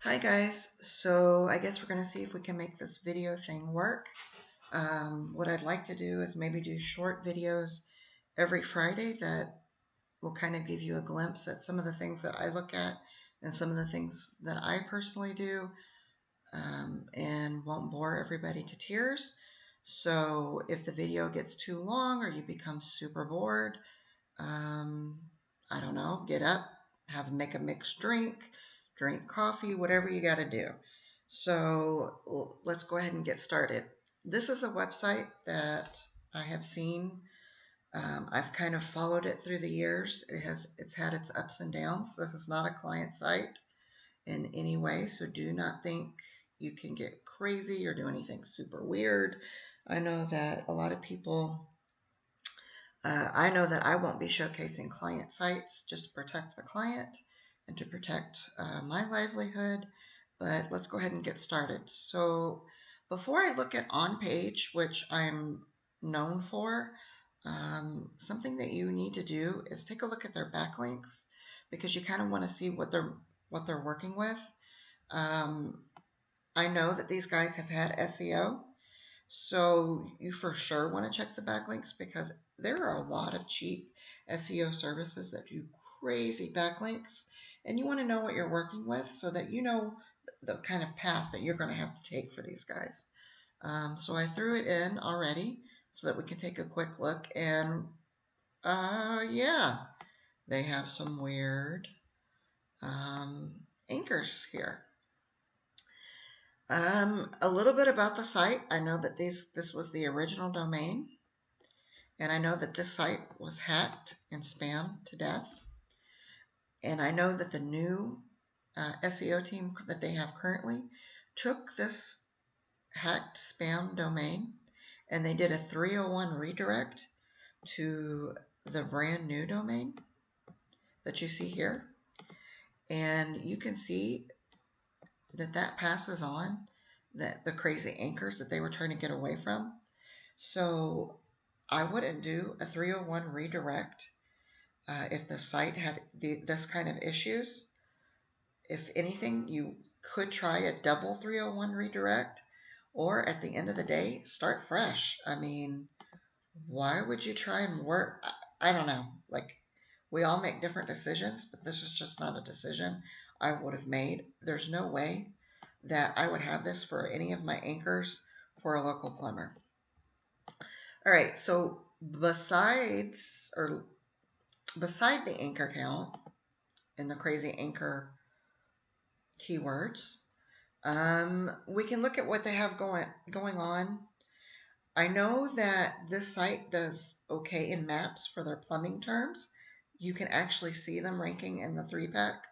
Hi guys, so I guess we're going to see if we can make this video thing work. What I'd like to do is maybe do short videos every Friday that will kind of give you a glimpse at some of the things that I look at and some of the things that I personally do, and won't bore everybody to tears. So if the video gets too long or you become super bored, um, I don't know, get up, make a mixed drink coffee, whatever you got to do. So let's go ahead and get started. This is a website that I have seen. I've kind of followed it through the years. It's had its ups and downs. This is not a client site in any way, so do not think you can get crazy or do anything super weird. I know that a lot of people I know that I won't be showcasing client sites just to protect the client and to protect my livelihood, but let's go ahead and get started. So before I look at on page, which I'm known for, something that you need to do is take a look at their backlinks because you kind of want to see what they're working with. I know that these guys have had SEO, so you for sure want to check the backlinks because there are a lot of cheap SEO services that do crazy backlinks, and you want to know what you're working with so that you know the kind of path that you're going to have to take for these guys. So I threw it in already so that we can take a quick look, and yeah, they have some weird anchors here. A little bit about the site. I know that this was the original domain, and I know that this site was hacked and spammed to death. And I know that the new SEO team that they have currently took this hacked spam domain and they did a 301 redirect to the brand new domain that you see here. And you can see that passes on the crazy anchors that they were trying to get away from. So I wouldn't do a 301 redirect if the site had this kind of issues. If anything, you could try a double 301 redirect, or at the end of the day, start fresh. I mean, why would you try and work? I don't know. Like, we all make different decisions, but this is just not a decision I would have made. There's no way that I would have this for any of my anchors for a local plumber. All right, so beside the anchor count and the crazy anchor keywords, we can look at what they have going on. I know that this site does okay in maps for their plumbing terms. You can actually see them ranking in the 3-pack.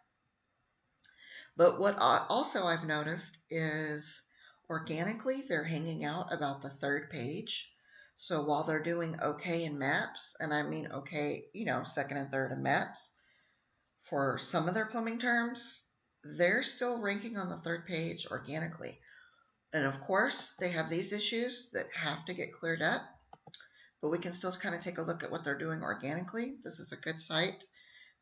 But what also I've noticed is organically they're hanging out about the 3rd page. So while they're doing okay in maps, and I mean okay, 2nd and 3rd in maps, for some of their plumbing terms, they're still ranking on the 3rd page organically. And of course, they have these issues that have to get cleared up, but we can still kind of take a look at what they're doing organically. This is a good site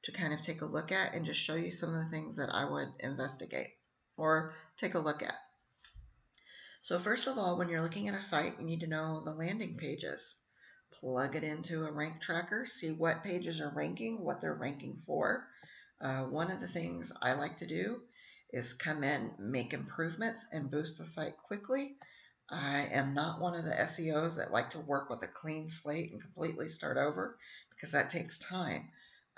to kind of take a look at and just show you some of the things that I would investigate or take a look at. So first of all, when you're looking at a site, you need to know the landing pages. Plug it into a rank tracker, see what pages are ranking, what they're ranking for. One of the things I like to do is come in, make improvements, and boost the site quickly. I am not one of the SEOs that like to work with a clean slate and completely start over because that takes time.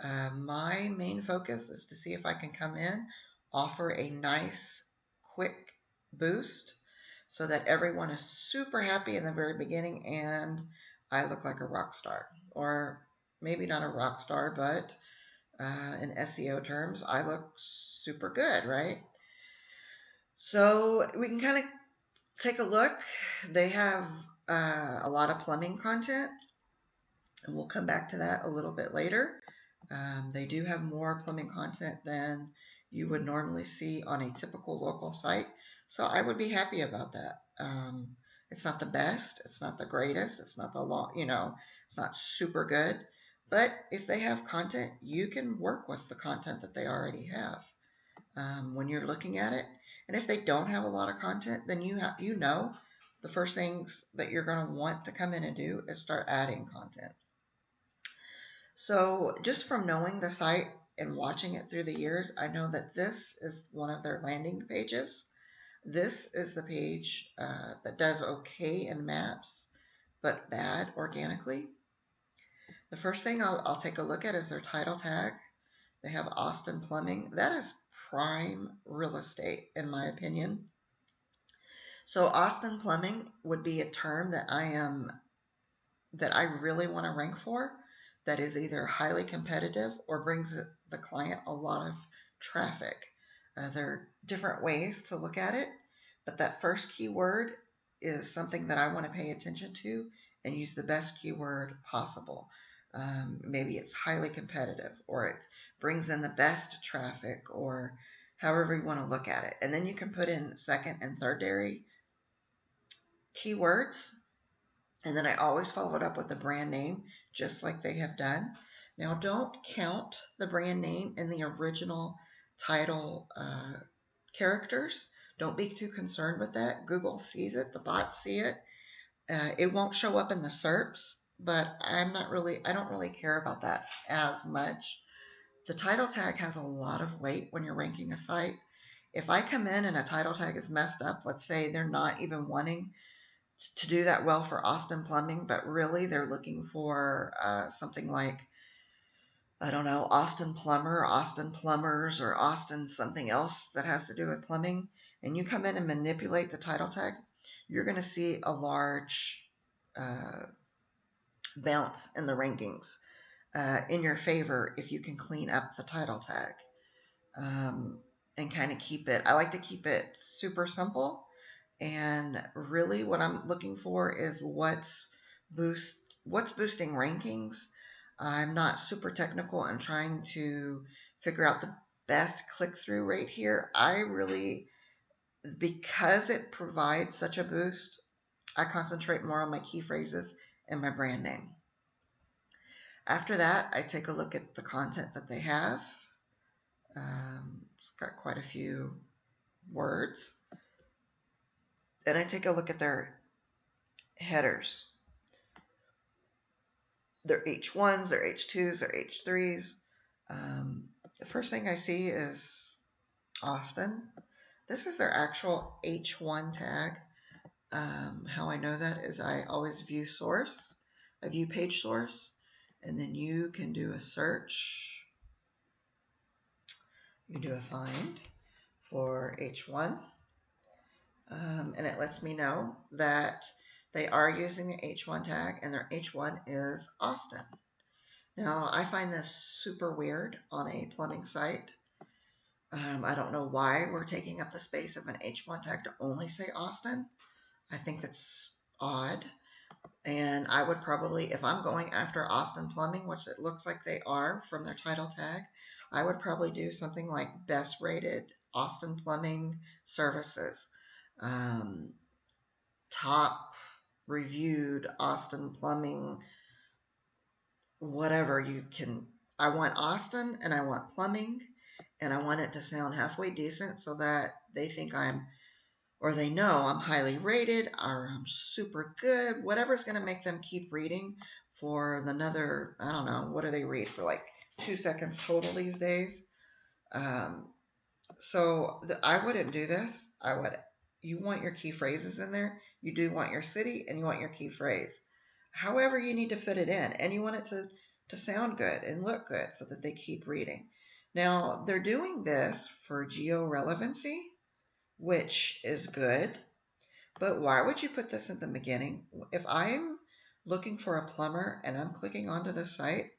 My main focus is to see if I can come in, offer a nice, quick boost so that everyone is super happy in the very beginning and I look like a rock star. Or maybe not a rock star, but in SEO terms, I look super good, right? So we can kind of take a look. They have a lot of plumbing content, and we'll come back to that a little bit later. They do have more plumbing content than you would normally see on a typical local site, so I would be happy about that. It's not the best, it's not the greatest, it's not the it's not super good, but if they have content, you can work with the content that they already have. when you're looking at it. And if they don't have a lot of content, then you know the first things that you're going to want to come in and do is start adding content. So just from knowing the site and watching it through the years, I know that this is one of their landing pages. This is the page that does okay in maps, but bad organically. The first thing I'll take a look at is their title tag. They have Austin Plumbing. That is prime real estate, in my opinion. So Austin Plumbing would be a term that I really want to rank for, that is either highly competitive or brings the client a lot of traffic. There are different ways to look at it, but that first keyword is something that I want to pay attention to and use the best keyword possible. Maybe it's highly competitive, or it brings in the best traffic, or however you want to look at it. And then you can put in second and thirdary keywords. And then I always follow it up with the brand name, just like they have done. Now, don't count the brand name in the original title characters. Don't be too concerned with that. Google sees it, the bots see it. It won't show up in the SERPs, but I don't really care about that as much. The title tag has a lot of weight when you're ranking a site. If I come in and a title tag is messed up, let's say they're not even wanting to do that well for Austin Plumbing, but really they're looking for something like, I don't know, Austin Plumber, Austin Plumbers, or Austin something else that has to do with plumbing, and you come in and manipulate the title tag, you're going to see a large bounce in the rankings in your favor if you can clean up the title tag and kind of keep it. I like to keep it super simple. And really what I'm looking for is what's boosting rankings. I'm not super technical. I'm trying to figure out the best click-through rate here. Because it provides such a boost, I concentrate more on my key phrases and my brand name. After that, I take a look at the content that they have. It's got quite a few words. Then I take a look at their headers. Their H1s, their H2s, their H3s. The first thing I see is Austin. This is their actual H1 tag. How I know that is I always view source. I view page source, and then you can do a search. You do a find for H1. And it lets me know that they are using the H1 tag, and their H1 is Austin. Now, I find this super weird on a plumbing site. I don't know why we're taking up the space of an H1 tag to only say Austin. I think that's odd. And I would probably, if I'm going after Austin Plumbing, which it looks like they are from their title tag, I would probably do something like best rated Austin Plumbing services. Top reviewed Austin Plumbing, whatever you can. I want Austin and I want plumbing, and I want it to sound halfway decent so that they think they know I'm highly rated or I'm super good, whatever's going to make them keep reading for another, I don't know, what do they read for, like 2 seconds total these days? I wouldn't do this. You want your key phrases in there. You do want your city and you want your key phrase. However, you need to fit it in, and you want it to sound good and look good so that they keep reading. Now, they're doing this for geo-relevancy, which is good, but why would you put this at the beginning? If I'm looking for a plumber and I'm clicking onto the site,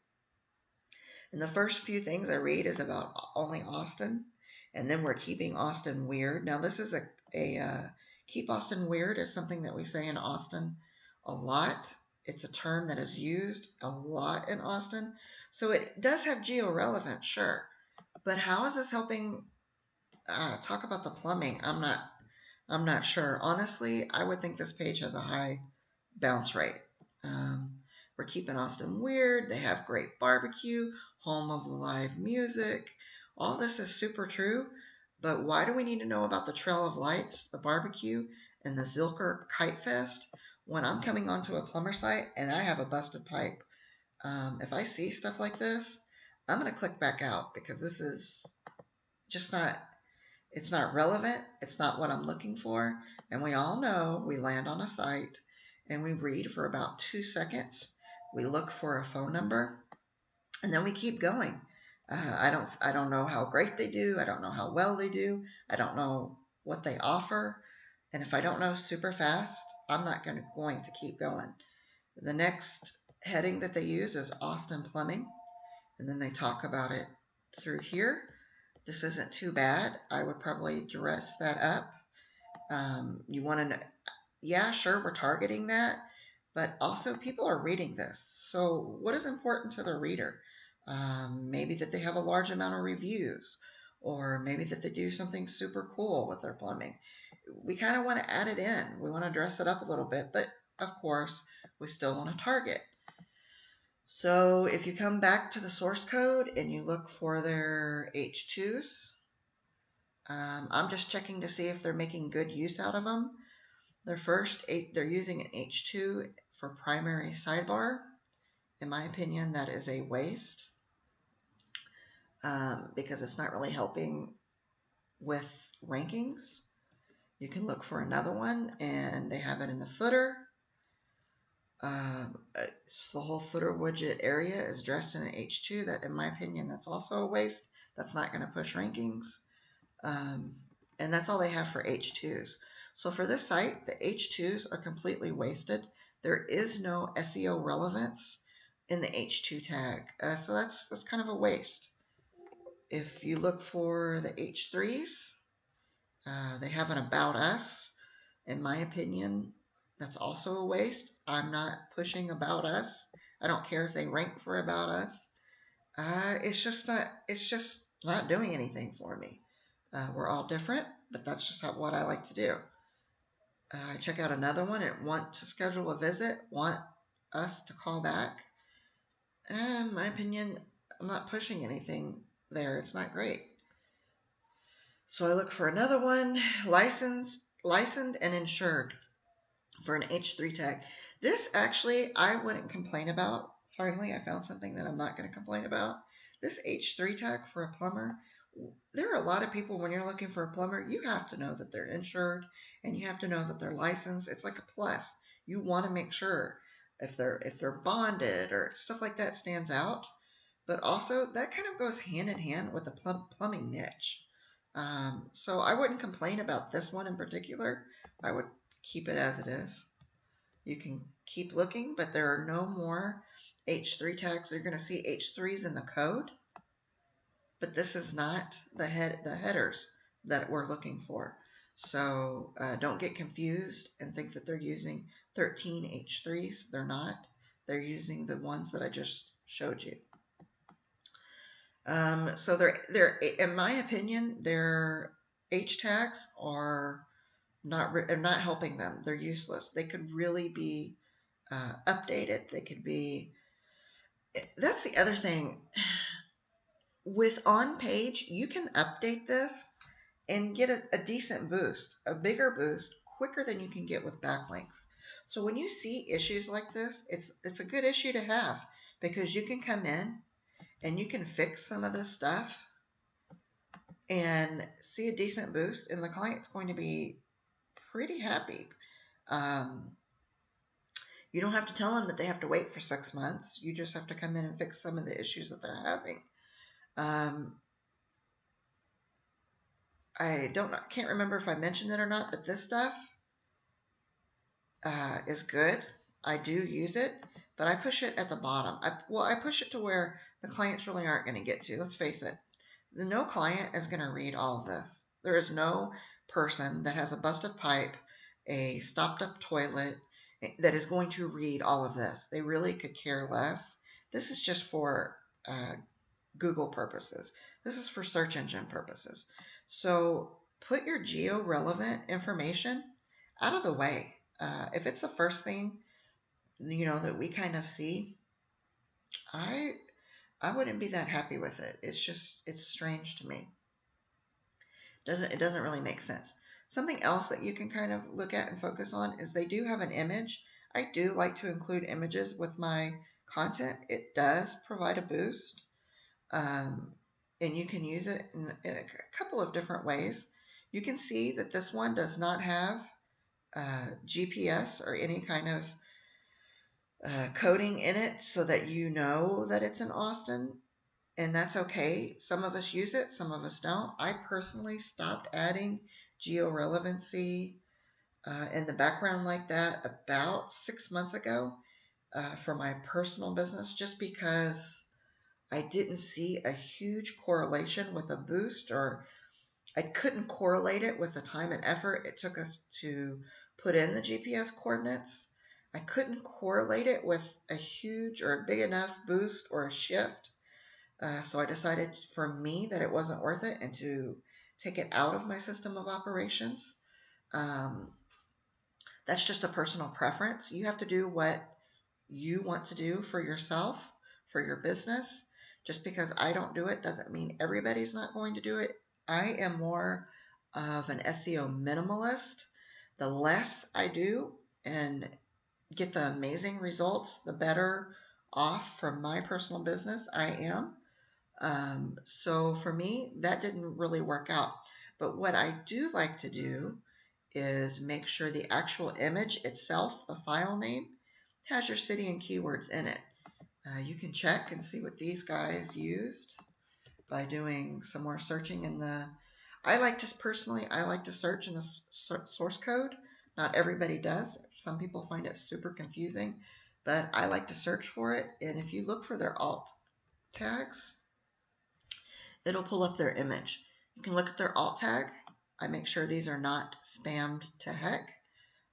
and the first few things I read is about only Austin, and then we're keeping Austin weird. Now, this is keep Austin weird is something that we say in Austin a lot. It's a term that is used a lot in Austin. So it does have geo-relevance, sure. But how is this helping talk about the plumbing? I'm not sure. Honestly, I would think this page has a high bounce rate. We're keeping Austin weird. They have great barbecue, home of live music. All this is super true. But why do we need to know about the Trail of Lights, the barbecue, and the Zilker Kite Fest when I'm coming onto a plumber site and I have a busted pipe? If I see stuff like this, I'm going to click back out because this is just not, it's not relevant. It's not what I'm looking for. And we all know we land on a site and we read for about 2 seconds. We look for a phone number and then we keep going. I don't know how great they do. I don't know how well they do. I don't know what they offer. And if I don't know super fast, I'm not going to keep going. The next heading that they use is Austin Plumbing, and then they talk about it through here. This isn't too bad. I would probably dress that up. You want to know, yeah, sure, we're targeting that, but also people are reading this. So what is important to the reader? Maybe that they have a large amount of reviews, or maybe that they do something super cool with their plumbing. We kind of want to add it in. We want to dress it up a little bit, but of course, we still want to target. So if you come back to the source code and you look for their H2s, I'm just checking to see if they're making good use out of them. They're using an H2 for primary sidebar. In my opinion, that is a waste because it's not really helping with rankings. You can look for another one, and they have it in the footer. The whole footer widget area is dressed in an H2. That, in my opinion, that's also a waste. That's not going to push rankings. And that's all they have for H2s. So for this site, the H2s are completely wasted. There is no SEO relevance in the H2 tag. So that's kind of a waste. If you look for the H3s, they have an About Us. In my opinion, that's also a waste. I'm not pushing About Us. I don't care if they rank for About Us. It's just not doing anything for me. We're all different, but that's just what I like to do. Check out another one and want to schedule a visit, want us to call back. In my opinion, I'm not pushing anything there. It's not great. So I look for another one, licensed and insured for an H3 tag. This actually I wouldn't complain about. Finally, I found something that I'm not going to complain about. This H3 tag for a plumber. There are a lot of people, when you're looking for a plumber, you have to know that they're insured and you have to know that they're licensed. It's like a plus. You want to make sure if they're bonded or stuff like that stands out. But also that kind of goes hand in hand with the plumbing niche. So I wouldn't complain about this one in particular. I would keep it as it is. You can keep looking, but there are no more H3 tags. You're going to see H3s in the code, but this is not the headers that we're looking for. So don't get confused and think that they're using 13 H3s. They're not. They're using the ones that I just showed you. So they're in my opinion, their H tags are not helping them. They're useless. They could really be updated. They could be. That's the other thing. With on page, you can update this and get a decent boost, a bigger boost, quicker than you can get with backlinks. So when you see issues like this, it's a good issue to have because you can come in and you can fix some of this stuff and see a decent boost, and the client's going to be pretty happy. You don't have to tell them that they have to wait for 6 months. You just have to come in and fix some of the issues that they're having. Can't remember if I mentioned it or not, but this stuff is good. I do use it, but I push it at the bottom. I push it to where the clients really aren't going to get to. Let's face it. No client is going to read all of this. There is no person that has a busted pipe, a stopped up toilet, that is going to read all of this. They really could care less. This is just for Google purposes. This is for search engine purposes. So put your geo-relevant information out of the way. If it's the first thing, that we kind of see, I wouldn't be that happy with it. It's strange to me. It doesn't really make sense. Something else that you can kind of look at and focus on is they do have an image. I do like to include images with my content. It does provide a boost, um, and you can use it in a couple of different ways. You can see that this one does not have GPS or any kind of coding in it so that you know that it's in Austin, and that's okay. Some of us use it, some of us don't. I personally stopped adding geo-relevancy in the background like that about 6 months ago for my personal business, just because I didn't see a huge correlation with a boost, or I couldn't correlate it with the time and effort it took us to put in the GPS coordinates. I couldn't correlate it with a huge or a big enough boost or a shift. So I decided for me that it wasn't worth it and to take it out of my system of operations. Um, that's just a personal preference. You have to do what you want to do for yourself, for your business. Just because I don't do it doesn't mean everybody's not going to do it. I am more of an SEO minimalist. The less I do and get the amazing results, the better off for my personal business I am. So for me, that didn't really work out. But what I do like to do is make sure the actual image itself, the file name, has your city and keywords in it. You can check and see what these guys used by doing some more searching in the. I like to search in the source code. Not everybody does. Some people find it super confusing, but I like to search for it. And if you look for their alt tags, it'll pull up their image. You can look at their alt tag. I make sure these are not spammed to heck.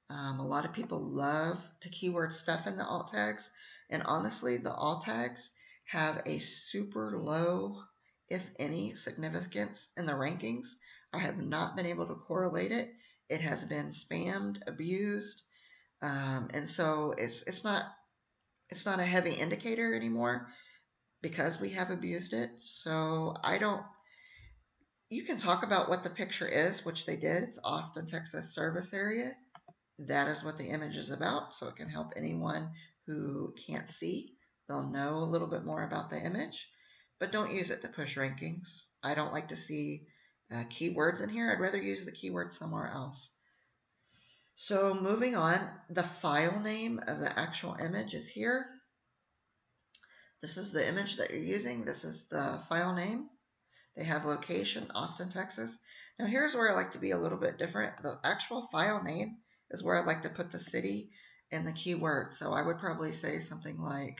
A lot of people love to keyword stuff in the alt tags, and honestly, the alt tags have a super low, if any, significance in the rankings. I have not been able to correlate it. It has been spammed, abused, and so it's not a heavy indicator anymore because we have abused it. So I don't. You can talk about what the picture is, which they did. It's Austin, Texas service area. That is what the image is about, so it can help anyone who can't see. They'll know a little bit more about the image, but don't use it to push rankings. I don't like to see keywords in here. I'd rather use the keyword somewhere else. So moving on, the file name of the actual image is here. This is the image that you're using. This is the file name. They have location, Austin, Texas. Now here's where I like to be a little bit different. The actual file name is where I like to put the city and the keyword. So I would probably say something like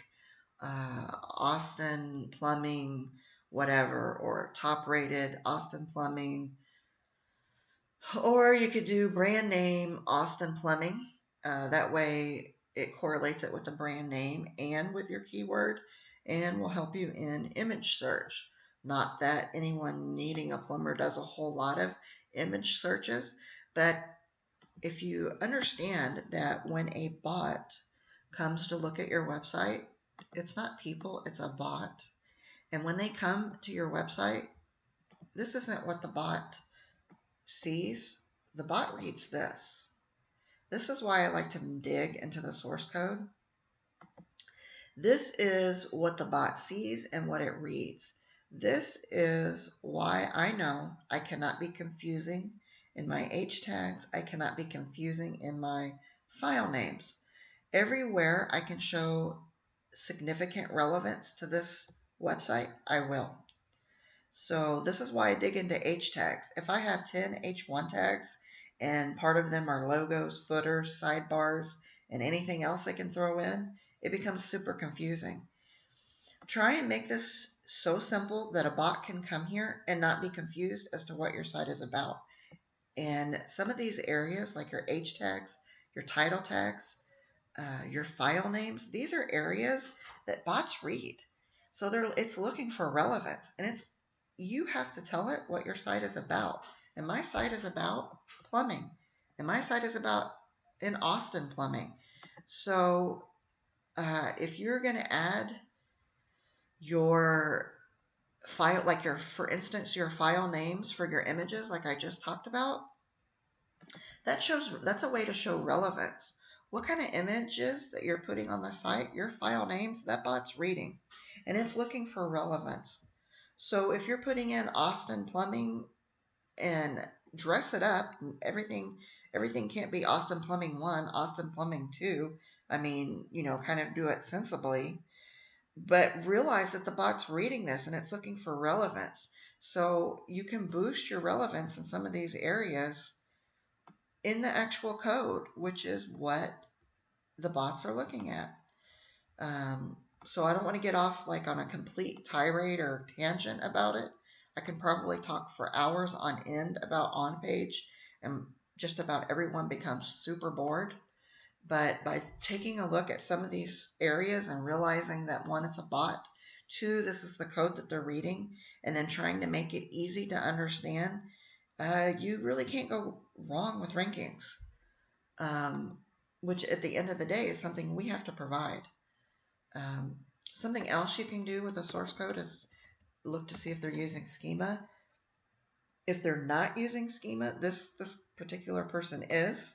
Austin Plumbing, whatever, or top rated Austin Plumbing. Or you could do brand name Austin Plumbing. That way it correlates it with the brand name and with your keyword and will help you in image search. Not that anyone needing a plumber does a whole lot of image searches, but if you understand that when a bot comes to look at your website, it's not people, it's a bot. And when they come to your website, this isn't what the bot sees. The bot reads this. This is why I like to dig into the source code. This is what the bot sees and what it reads. This is why I know I cannot be confusing in my H tags. I cannot be confusing in my file names. Everywhere I can show significant relevance to this website, I will. So this is why I dig into H tags. If I have 10 H1 tags and part of them are logos, footers, sidebars, and anything else I can throw in, it becomes super confusing. Try and make this so simple that a bot can come here and not be confused as to what your site is about. And some of these areas, like your H tags, your title tags, your file names, these are areas that bots read. So it's looking for relevance, and you have to tell it what your site is about. And my site is about plumbing, and my site is about in Austin plumbing. So if you're going to add your file, like for instance, your file names for your images, like I just talked about, that's a way to show relevance. What kind of images that you're putting on the site, your file names, that bot's reading, and it's looking for relevance. So if you're putting in Austin Plumbing and dress it up, everything can't be Austin Plumbing 1, Austin Plumbing 2. I mean, kind of do it sensibly, but realize that the bot's reading this and it's looking for relevance. So you can boost your relevance in some of these areas in the actual code, which is what the bots are looking at. Um, so I don't want to get off like on a complete tirade or tangent about it. I can probably talk for hours on end about on page, and just about everyone becomes super bored. But by taking a look at some of these areas and realizing that one, it's a bot, two, this is the code that they're reading, and then trying to make it easy to understand, you really can't go wrong with rankings, um, which at the end of the day is something we have to provide. Um, Something else you can do with the source code is look to see if they're using schema. If they're not using schema, this particular person is.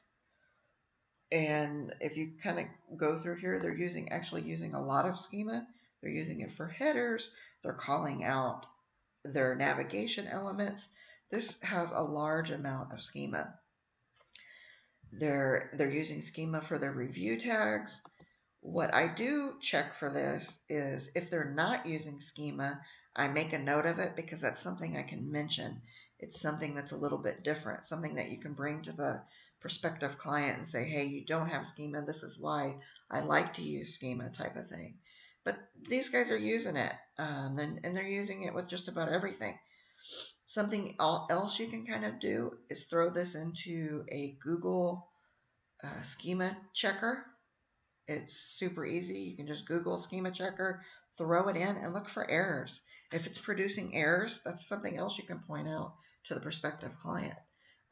And if you kind of go through here, they're actually using a lot of schema. They're using it for headers. They're calling out their navigation elements. This has a large amount of schema. They're using schema for their review tags. What I do check for this is if they're not using schema, I make a note of it because that's something I can mention. It's something that's a little bit different, something that you can bring to the prospective client and say, hey, you don't have schema. This is why I like to use schema, type of thing. But these guys are using it, and they're using it with just about everything. Something else you can kind of do is throw this into a Google schema checker. It's super easy. You can just Google schema checker, throw it in, and look for errors. If it's producing errors, that's something else you can point out to the prospective client,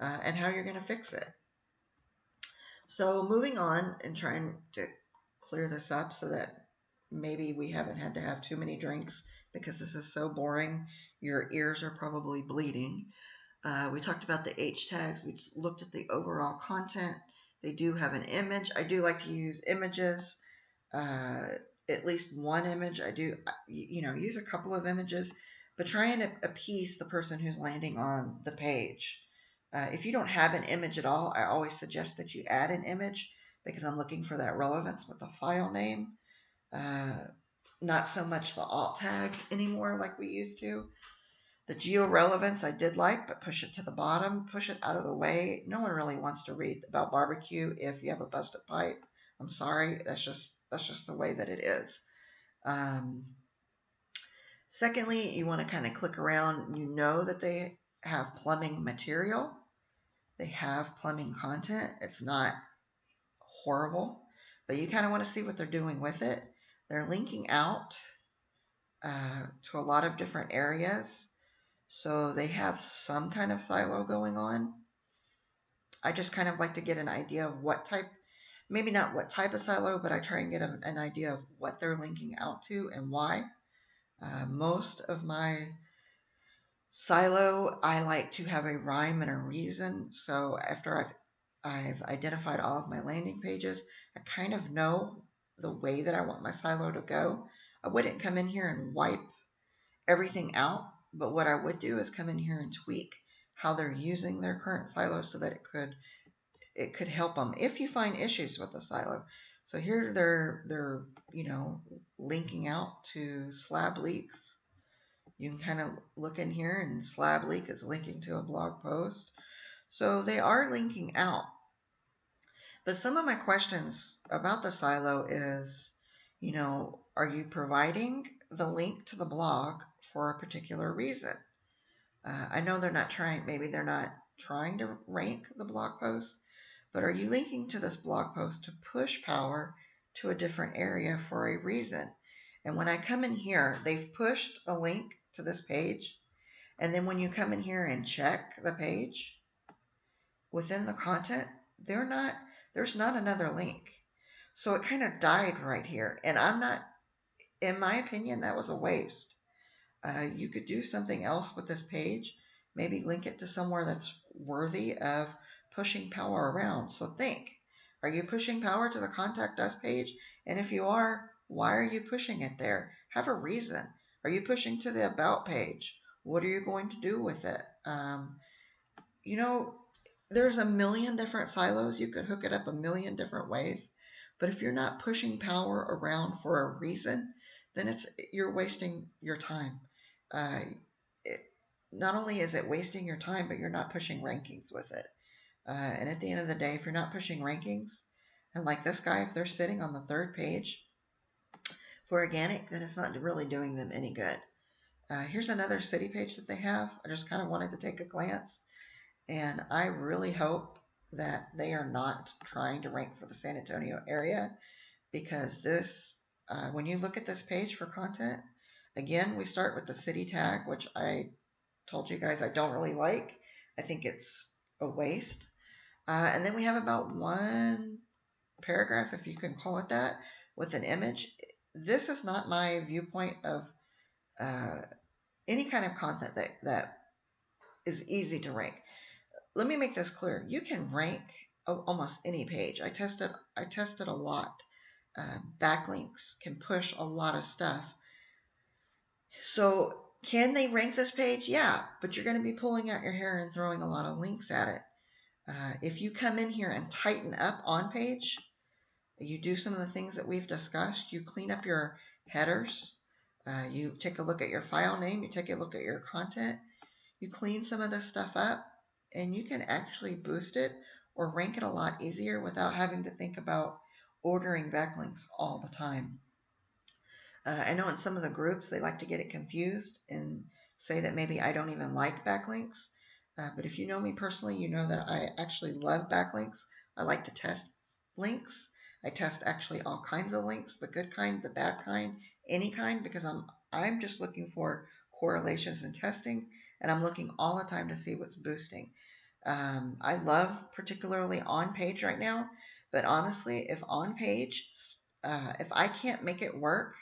and how you're going to fix it. So moving on and trying to clear this up so that maybe we haven't had to have too many drinks because this is so boring. Your ears are probably bleeding. We talked about the H tags. We looked at the overall content. They do have an image. I do like to use images, at least one image. I do, use a couple of images, but try and appease the person who's landing on the page. If you don't have an image at all, I always suggest that you add an image because I'm looking for that relevance with the file name. Not so much the alt tag anymore like we used to. The geo-relevance I did like, but push it to the bottom, push it out of the way. No one really wants to read about barbecue if you have a busted pipe. I'm sorry, that's just the way that it is. Secondly, you want to kind of click around. You know that they have plumbing material. They have plumbing content. It's not horrible, but you kind of want to see what they're doing with it. They're linking out to a lot of different areas. So they have some kind of silo going on. I just kind of like to get an idea of what type, maybe not what type of silo, but I try and get an idea of what they're linking out to and why. Most of my silo, I like to have a rhyme and a reason. So after I've identified all of my landing pages, I kind of know the way that I want my silo to go. I wouldn't come in here and wipe everything out, but what I would do is come in here and tweak how they're using their current silo so that it could help them if you find issues with the silo. So here they're linking out to slab leaks. You can kind of look in here and slab leak is linking to a blog post. So they are linking out. But some of my questions about the silo is, are you providing the link to the blog for a particular reason? I know maybe they're not trying to rank the blog post, but are you linking to this blog post to push power to a different area for a reason? And when I come in here, they've pushed a link to this page. And then when you come in here and check the page within the content, there's not another link. So it kind of died right here. And in my opinion, that was a waste. You could do something else with this page. Maybe link it to somewhere that's worthy of pushing power around. So think, are you pushing power to the Contact Us page? And if you are, why are you pushing it there? Have a reason. Are you pushing to the About page? What are you going to do with it? You know, there's a million different silos. You could hook it up a million different ways. But if you're not pushing power around for a reason, then you're wasting your time. Uh, it, Not only is it wasting your time, but you're not pushing rankings with it. And at the end of the day, if you're not pushing rankings, and like this guy, if they're sitting on the third page for organic, then it's not really doing them any good. Here's another city page that they have. I just kind of wanted to take a glance. And I really hope that they are not trying to rank for the San Antonio area, because when you look at this page for content, again, we start with the city tag, which I told you guys I don't really like. I think it's a waste. And then we have about one paragraph, if you can call it that, with an image. This is not my viewpoint of uh, any kind of content that is easy to rank. Let me make this clear. You can rank almost any page. I tested a lot. Backlinks can push a lot of stuff. So can they rank this page? Yeah, but you're going to be pulling out your hair and throwing a lot of links at it. If you come in here and tighten up on page, you do some of the things that we've discussed. You clean up your headers. You take a look at your file name. You take a look at your content. You clean some of this stuff up, and you can actually boost it or rank it a lot easier without having to think about ordering backlinks all the time. I know in some of the groups they like to get it confused and say that maybe I don't even like backlinks. But if you know me personally, you know that I actually love backlinks. I like to test links. I test actually all kinds of links, the good kind, the bad kind, any kind, because I'm just looking for correlations and testing, and I'm looking all the time to see what's boosting. I love particularly on page right now, but honestly, if on page, if I can't make it work,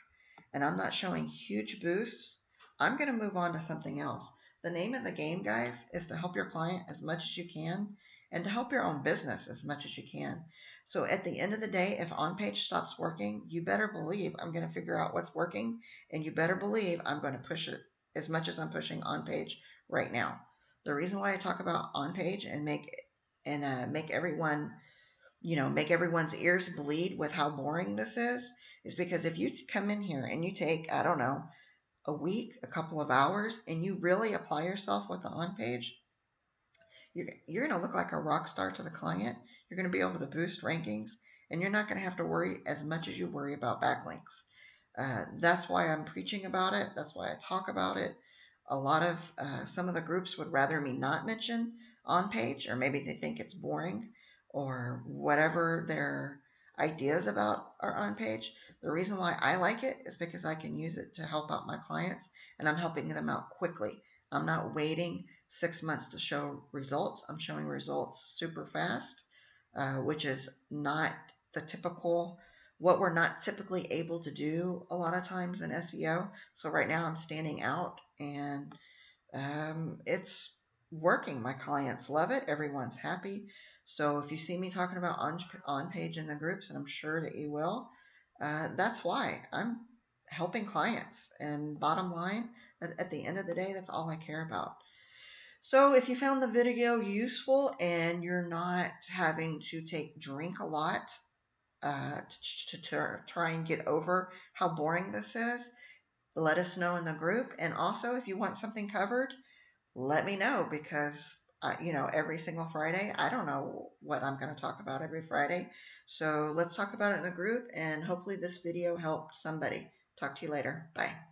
and I'm not showing huge boosts, I'm going to move on to something else. The name of the game, guys, is to help your client as much as you can and to help your own business as much as you can. So at the end of the day, if on-page stops working, you better believe I'm going to figure out what's working, and you better believe I'm going to push it as much as I'm pushing on-page right now. The reason why I talk about on-page and make everyone make everyone's ears bleed with how boring this is because if you come in here and you take, I don't know, a week, a couple of hours, and you really apply yourself with the on page, you're going to look like a rock star to the client. You're going to be able to boost rankings, and you're not going to have to worry as much as you worry about backlinks. That's why I'm preaching about it. That's why I talk about it. A lot of some of the groups would rather me not mention on page, or maybe they think it's boring, or whatever their ideas about are on page. The reason why I like it is because I can use it to help out my clients, and I'm helping them out quickly. I'm not waiting 6 months to show results. I'm showing results super fast, which is not the typical, what we're not typically able to do a lot of times in SEO. So right now I'm standing out, and it's working. My clients love it. Everyone's happy. So if you see me talking about on page in the groups, and I'm sure that you will, that's why I'm helping clients. And bottom line, at the end of the day, that's all I care about. So if you found the video useful and you're not having to drink a lot to try and get over how boring this is, let us know in the group. And also, if you want something covered, let me know, because every single Friday, I don't know what I'm going to talk about every Friday. So let's talk about it in the group, and hopefully this video helped somebody. Talk to you later. Bye.